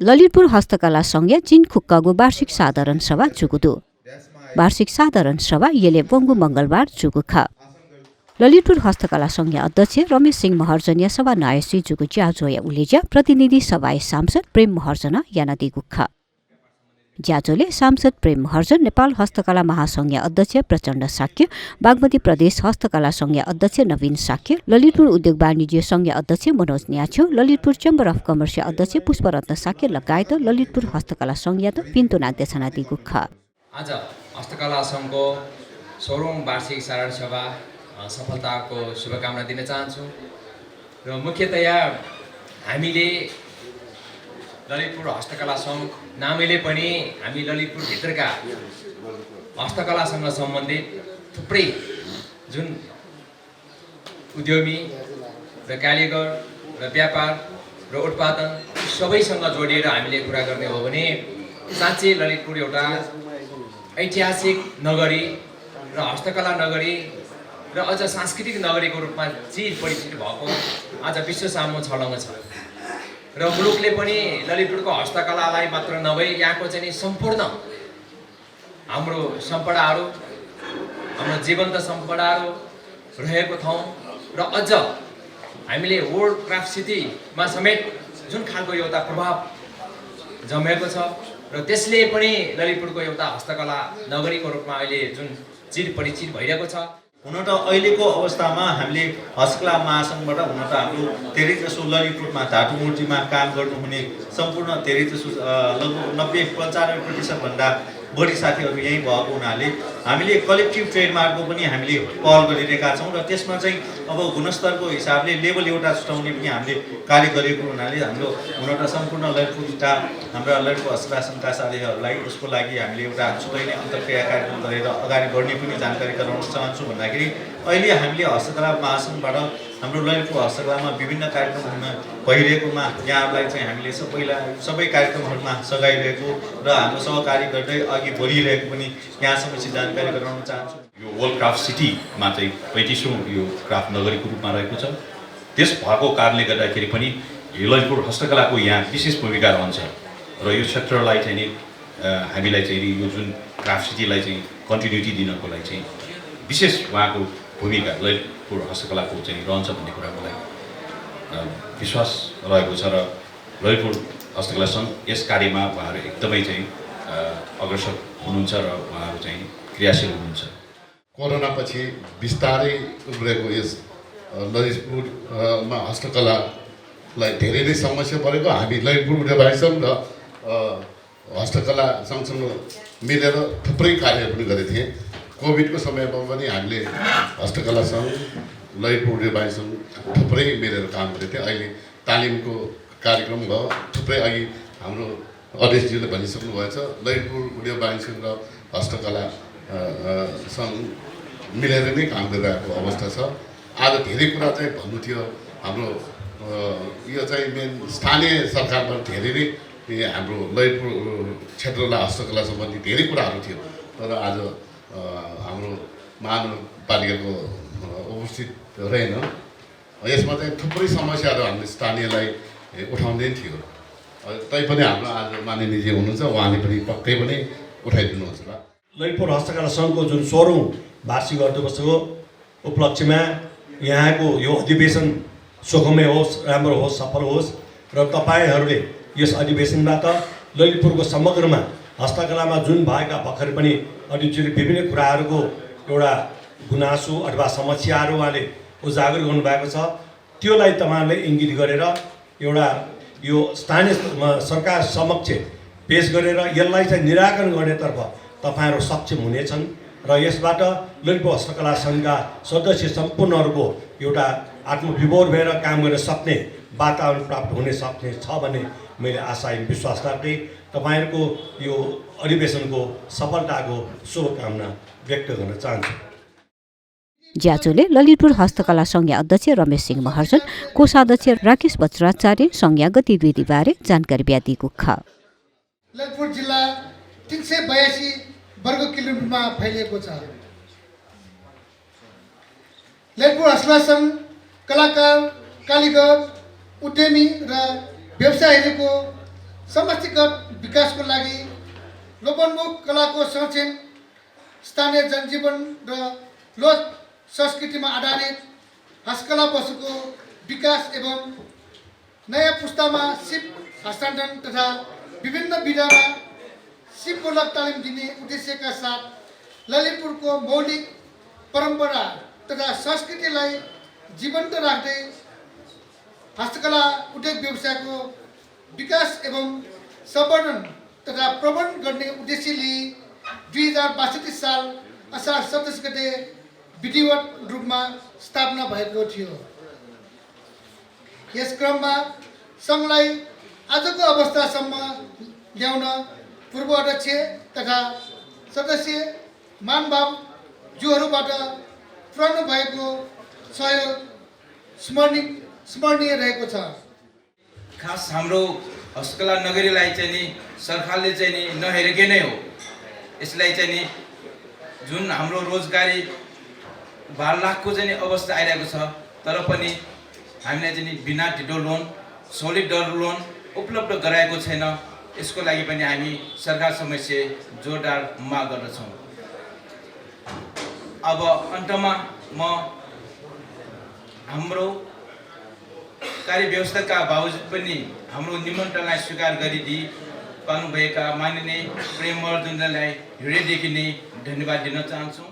ललितपुर हस्तकला संघ जिनखुक्कागु वार्षिक साधारण सभा जुगुदु वार्षिक साधारण सभा येले बंगु मंगलबार जुगुख ललितपुर हस्तकला संघ अध्यक्ष रमेश सिंह महर्जन सभा नायसी जुगु ज्याजोया उलेजा प्रतिनिधि सभाय सांसद प्रेम महर्जन यानादी गुख ज्याजोले सांसद प्रेम महर्जन नेपाल हस्तकला महासंघ अध्यक्ष प्रचण्ड साक्य बागमती प्रदेश हस्तकला संघ अध्यक्ष नवीन साक्य ललितपुर उद्योग वाणिज्य संघ अध्यक्ष Manoj Nyachhyon Lalitpur chamber of commerce अध्यक्ष पुष्परत्न साक्य लगायत ललितपुर हस्तकला संघ पिन्तु नाद्यछनादी गुख आज हस्तकला संघको 16औं वार्षिक साधारण सभा सफलताको शुभकामना दिन चाहन्छु र मुख्यतया हामीले ललितपुर हस्तकला संघ नामैले पनि हामी ललितपुर भित्रका हस्तकलासँग सम्बन्धित थुप्रै जुन उद्यमी र कारिगर र व्यापार र उत्पादन सबैसँग जोडिएर हामीले कुरा गर्ने हो भने साँच्चै ललितपुर एउटा ऐतिहासिक नगरी र हस्तकला नगरी र अझ सांस्कृतिक नगरीको रूपमा चिर परिचित भएको आज विश्व सामु छलङ्ग छ र मुलुकले पनि ललितपुरको हस्तकलालाई मात्र नभई यहाँको चाहिँ सम्पूर्ण हाम्रो सम्पदाहरू हाम्रो जीवन्त सम्पदाहरू रहेको ठाउँ र अझ हामीले वर्ल्ड क्राफ्ट सिटीमा समेत जुन खालको एउटा प्रभाव जमेको छ र त्यसले पनि ललितपुरको एउटा हस्तकला नगरीको रूपमा अहिले जुन चिर परिचित भइरहेको छ। हुन त अहिलेको अवस्थामा हामीले हस्तकला महासङ्घबाट हुन त हाम्रो धेरै जसो ललितपुरमा धातु मूर्तिमा काम गर्नुहुने सम्पूर्ण धेरै जसो लगभग 90-95% भन्दा बढी साथीहरू यहीँ भएको हुनाले हामीले कलेक्टिभ ट्रेडमार्कको पनि हामीले पहल गरिरहेका छौँ र त्यसमा चाहिँ अब गुणस्तरको हिसाबले लेभल एउटा छुटाउने पनि हामीले कार्य गरेको हुनाले हाम्रो हुन त सम्पूर्ण ललितपुर स्टाफ हाम्रा ललितपुर हस्तकला सङ्घका साथीहरूलाई यसको लागि हामीले एउटा छुट्टै अन्तर्क्रिया कार्यक्रम गरेर अगाडि बढ्ने पनि जानकारी गराउन चाहन्छु भन्दाखेरि अहिले हामीले हस्तकला महासङ्घबाट हाम्रो ललितपुर हस्तकलामा विभिन्न कार्यक्रम हुन भइरहेकोमा यहाँहरूलाई चाहिँ हामीले सबै कार्यक्रमहरूमा सघाइरहेको र हाम्रो सहकारी गर्दै अघि बढिरहेको पनि यहाँसम्म चाहिँ जानकारी गराउन चाहन्छु। यो वर्ल्ड क्राफ्ट सिटीमा चाहिँ 35औं यो क्राफ्ट नगरीको रूपमा रहेको छ। त्यस भएको कारणले गर्दाखेरि पनि ललितपुर हस्तकलाको यहाँ विशेष भूमिका रहन्छ र यो क्षेत्रलाई चाहिँ नि हामीलाई चाहिँ यो जुन क्राफ्ट सिटीलाई चाहिँ कन्टिन्युटी दिनको लागि चाहिँ विशेष उहाँको भूमिका ललितपुर हस्तकलाको चाहिँ रहन्छ भन्ने कुराको लागि विश्वास रहेको छ र ललितपुर हस्तकला सङ्घ यस कार्यमा उहाँहरू एकदमै चाहिँ अग्रसर हुनुहुन्छ र उहाँहरू चाहिँ क्रियाशील हुनुहुन्छ। कोरोना पछि बिस्तारै उब्रेको यस ललितपुरमा हस्तकलालाई धेरै नै समस्या परेको हामी ललितपुर उद्योग सङ्घ र हस्तकला सँगसँग मिलेर थुप्रै कार्यहरू पनि गरेका थियौँ। कोभिडको समयमा पनि हामीले हस्तकला सङ्घ ललितपुर उद्योग सङ्घ थुप्रै मिलेर काम गरेको थियो। अहिले तालिमको कार्यक्रम भयो थुप्रै अघि हाम्रो अध्यक्षज्यूले भनिसक्नु भएछ ललितपुर उद्योग सङ्घ र हस्तकला सङ्घ मिलेर नै काम गरिरहेको अवस्था छ। आज धेरै कुरा चाहिँ भन्नु थियो हाम्रो यो चाहिँ मेन स्थानीय सरकारबाट धेरै नै हाम्रो ललितपुर क्षेत्रलाई हस्तकला सम्बन्धी धेरै कुराहरू थियो तर आज हाम्रो महानगरपालिकाको उपस्थित रहेन। यसमा चाहिँ थुप्रै समस्याहरू हामीले स्थानीयलाई उठाउँदै थियो तैपनि हाम्रो आज माननीयजी हुनुहुन्छ उहाँले पनि पक्कै पनि उठाइदिनुहोस् ल। ललितपुर हस्तकला सङ्घको जुन 16औं वार्षिक वर्षको उपलक्ष्यमा यहाँको यो अधिवेशन सुखमय होस्, राम्रो होस्, सफल होस् र तपाईँहरूले यस अधिवेशनबाट ललितपुरको समग्रमा हस्तकलामा जुन भएका भर्खर पनि अधिवेशनले विभिन्न कुराहरूको एउटा गुनासो अथवा समस्याहरू उहाँले उजागर गर्नुभएको छ त्योलाई तपाईँहरूले इङ्गित गरेर एउटा यो स्थानीय सरकार समक्ष पेश गरेर यसलाई चाहिँ निराकरण गर्नेतर्फ तपाईँहरू सक्षम हुनेछन् र यसबाट ललितपुर हस्तकला सङ्घका सदस्य सम्पूर्णहरूको एउटा आत्मविभोर भएर काम गर्न सक्ने वातावरण प्राप्त हुने सक्ने छ भन्ने मैले आशा एवं विश्वास राख्दै तपाईँहरूको यो अधिवेशनको सफलताको शुभकामना व्यक्त गर्न चाहन्छु। ज्याजोले ललितपुर हस्तकला संघ अध्यक्ष रमेश सिंह महर्जन, कोषाध्यक्ष राकेश बज्राचार्य संघ गतिविधि बारे जानकारी दिएको छ। ललितपुर जिल्ला 382 वर्ग किलोमिटरमा फैलिएको छ। ललितपुर हस्तकला सङ्घ कलाकार, कारिगर, उद्यमी र व्यवसायीहरूको समष्टिगत विकासको लागि लोपोन्मुख कलाको संरक्षण, स्थानीय जनजीवन र लोक संस्कृतिमा आधारित हस्तकला पशुको विकास एवं नयाँ पुस्तामा सिप हस्तान्तरण तथा विभिन्न विधामा सिपमूलक तालिम दिने उद्देश्यका साथ ललितपुरको मौलिक परम्परा तथा संस्कृतिलाई जीवन्त राख्दै हस्तकला उद्योग व्यवसायको विकास एवं संवर्धन तथा प्रबन्धन गर्ने उद्देश्य लिई 2062 साल असार 27 गते विधिवत रूपमा स्थापना भएको थियो। यस क्रममा सङ्घलाई आजको अवस्थासम्म ल्याउन पूर्व अध्यक्ष तथा सदस्य महानुभावज्यूहरूबाट पुर्याउनु भएको सहयोग स्मरणीय रहेको छ। खास हाम्रो हस्तकला नगरीलाई चाहिँ नि सरकारले चाहिँ नि नहेरेकै नै हो। यसलाई चाहिँ नि जुन हाम्रो रोजगारी 12 लाखको चाहिँ नि अवस्था आइरहेको छ, तर पनि हामीलाई चाहिँ नि बिना ढिलो लोन, सोलिड लोन उपलब्ध गराएको छैन। यसको लागि पनि हामी सरकार समक्ष जोरदार माग गर्दछौँ। अब अन्तमा म हाम्रो कार्यव्यवस्थाका बावजुद पनि हाम्रो निमन्त्रणलाई स्वीकार गरिदिई पाउनुभएका माननीय प्रेमवर्धनलाई हृदयदेखि नै धन्यवाद दिन चाहन्छौँ।